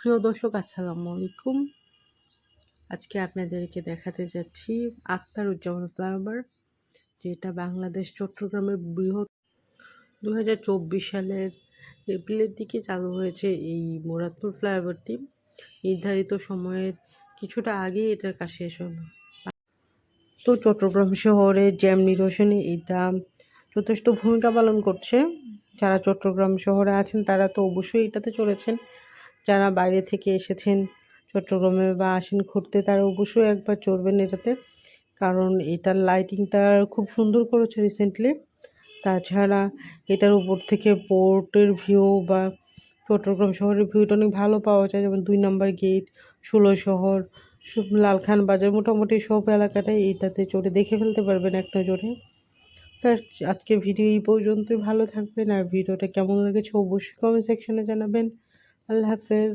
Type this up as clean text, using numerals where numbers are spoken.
প্রিয় দর্শক আসসালামু আলাইকুম। আজকে আপনাদেরকে দেখাতে যাচ্ছি আখতারুজ্জামান ফ্লাইওভার, যেটা বাংলাদেশ চট্টগ্রামের বৃহৎ 2024 সালের এপ্রিলের দিকে চালু হয়েছে। এই মুরাদপুর ফ্লাইওভারটি নির্ধারিত সময়ের কিছুটা আগেই এটার কাজ শেষ হবে। তো চট্টগ্রাম শহরে জ্যাম নিরসনে এটা যথেষ্ট ভূমিকা পালন করছে। যারা চট্টগ্রাম শহরে আছেন তারা তো অবশ্যই এটাতে চড়েছেন। যারা বাইরে থেকে এসেছেন চট্টগ্রামে বা আসেন ঘুরতে, তারা অবশ্যই একবার চড়বেন এটাতে, কারণ এটার লাইটিংটা খুব সুন্দর করেছে রিসেন্টলি। তাছাড়া এটার উপর থেকে পোর্টের ভিউ বা চট্টগ্রাম শহরের ভিউটা অনেক ভালো পাওয়া যায়, যেমন 2 নম্বর গেট, 16 শহর, লালখান বাজার, মোটামুটি সব এলাকাটাই এইটাতে চড়ে দেখে ফেলতে পারবেন এক নজরে। তার আজকে ভিডিও এই পর্যন্তই। ভালো থাকবেন, আর ভিডিওটা কেমন লেগেছে অবশ্যই কমেন্ট সেকশনে জানাবেন। আল্লাহ হাফেজ।